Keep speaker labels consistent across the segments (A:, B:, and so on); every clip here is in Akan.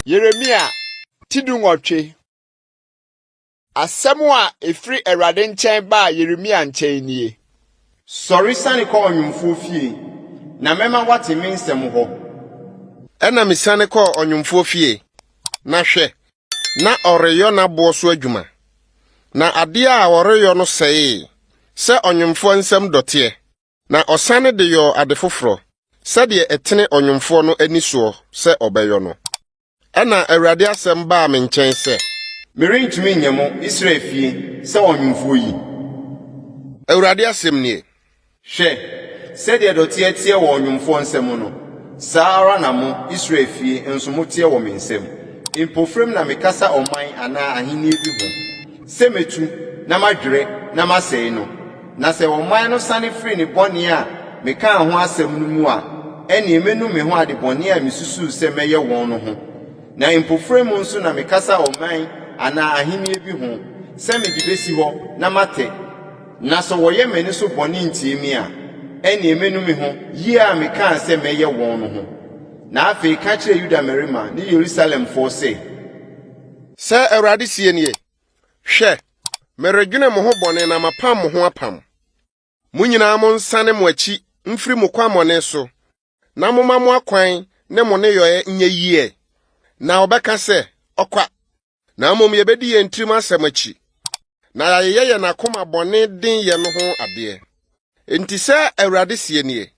A: Yeremia tidungotwe. Asɛm a efiri Awurade nkyɛn ba Yeremia nkyɛn nie.
B: Sɔre sane kɔ ɔnwomfo fie, na mɛma wate me nsɛm hɔ.
C: Ɛna mesane kɔ ɔnwomfo fie, na hwɛ, na ɔreyɔ n'aboɔ so adwuma. Na adeɛ a ɔreyɔ no sɛe, sɛ ɔnwomfo nsɛm dɔteɛ, na ɔsane de yɔ ade foforo, sɛdeɛ ɛtene ɔnwomfo no ani soɔ sɛ ɔbɛyɔ no. Ɛna Awurade asɛm baa me nkyɛn sɛ,
B: merentumi nyɛ mo Israel fie sɛ ɔnwomfo yi.
C: Awurade asɛm nie.
B: Hwɛ, sɛdeɛ dɔteɛ teɛ wɔ ɔnwomfo nsɛm no, saa ara na mo Israel fie nso mo teɛ wɔ me nsɛm. Mpofrem na mekasa ɔman anaa ahenni bi ho, sɛ metu na madwere na masɛe no. Na sɛ ɔman no sane firi ne bɔne a mekaa ho asɛm no mu a, ɛne menu me ho ade bɔne a mesusuu sɛ mɛyɛ wɔn no ho. Na mpofrem nso na mekasa ɔman anaa ahenni bi ho, sɛ mede besi hɔ na mate. Na sɛ wɔyɛ m'ani so bɔne ntie me a, ɛne menu me ho yie a mekaa sɛ mɛyɛ wɔn no ho. Na afei ka kyerɛ Yuda mmarima ne Yerusalemfo
C: sɛ Awurade sie nie. Hwɛ, meredwene mo ho bɔne na mapam mo ho apam. Mo nyinaa mo nsane mo akyi mfiri mo kwammɔne so, na moma mo akwan ne mo ne yɔe nyɛ yie. Na ɔbɛka sɛ, ɔkwa, na mmom yɛbɛdi yɛn tirim asɛm akyi. Na yɛyɛ yɛn akoma bɔne den yɛ no ho adeɛ. Enti sɛ Awurade sie nie,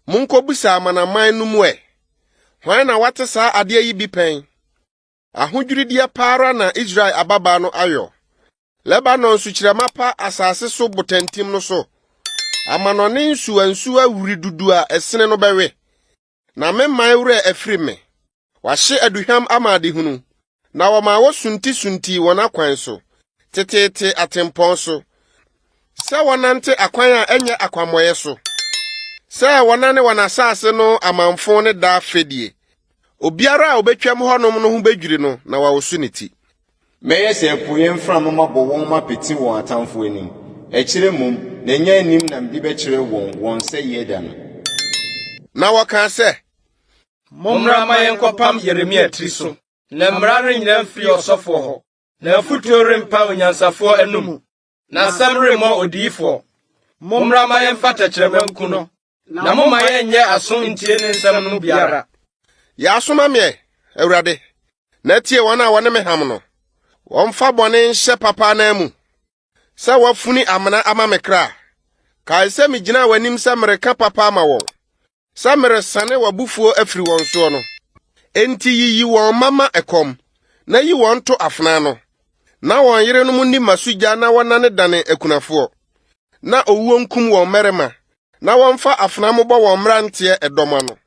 C: monkɔbusa amanaman no mu ɛ, hwan na wate saa adeɛ yi bi pɛn? Ahodwirideɛ pa ara na Israel ababaa no ayɔ. Lebanon sukyerɛma pa asase so botantim no so. Amanɔne nsuwansuwa wuri dudu a ɛsene no bɛwe. Na me man werɛ afiri me. Wahye aduhwam ama adehunu. Na wɔma wɔsunti wɔn akwan so. Teteete atempɔn so. Sɛ wɔnante akwan a ɛnyɛ akwammɔyɛ so. Sɛ wɔnane wɔn asase no amanfo ne daa fedie. Obiara a obetwam hɔnom no ho bedwiri no na wawosu ne ti.
B: Mɛyɛ sɛ apueɛ mframa mabɔ wɔn mapete wɔn atamfo anim. Ɛkyerɛ mmom, na ɛnyɛ anim na mede bɛkyerɛ wɔn sɛ yɛ da no.
C: Na wɔka sɛ,
D: Mommra ma yɛnkɔpam Yeremia tiri so, na mmara renyina mfiri ɔsɔfo hɔ, na afutuo rempa onyansafoɔ anum, na asɛm remmɔ odiyifoɔ. Mommra ma yɛmfa tɛkyerɛma nku no, na momma yɛnyɛ aso ntie ne nsɛm no biara.
C: Yɛasoma me, Awurade, na tie wɔn a wɔne me ham no. Wɔmfa bɔne nhyɛ papa na mu. Sɛ wɔafuni amena ama me kra. Kae sɛ migyina w'anim sɛ mereka papa ama wɔn. Sɛ meresane w'abufuo afiri wɔn soɔ no. Enti yiyi wɔn mama ɛkɔm, na yi wɔn to afena no. Na wɔn yerenom nni masugya na wɔnane dane akunafoɔ. Na owuo nkum wɔn mmarima, na wɔmfa afena mobɔ wɔn mmeranteɛ ɛdɔm ano.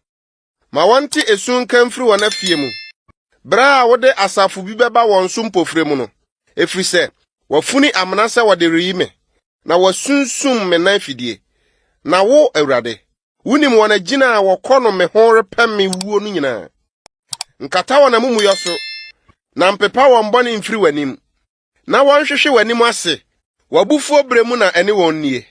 C: Ma wɔnte esu nka mfiri wɔn afie mu. Bra a wode asafo bi bɛba wɔn so mpofre mu no. Efiri sɛ, wafuni amena sɛ wɔde reyi me, na wasunsum me nan fidie. Na wo, Awurade, wunim wɔn agyina a wɔkɔ no me ho repɛ me wuo no nyinaa. Nkata wɔn amumuyɔ so, na mpepa wɔn bɔne mfiri w'anim. Na wɔnhwehwe w'anim ase, w'abufuo bere mu na ɛne wɔn nie.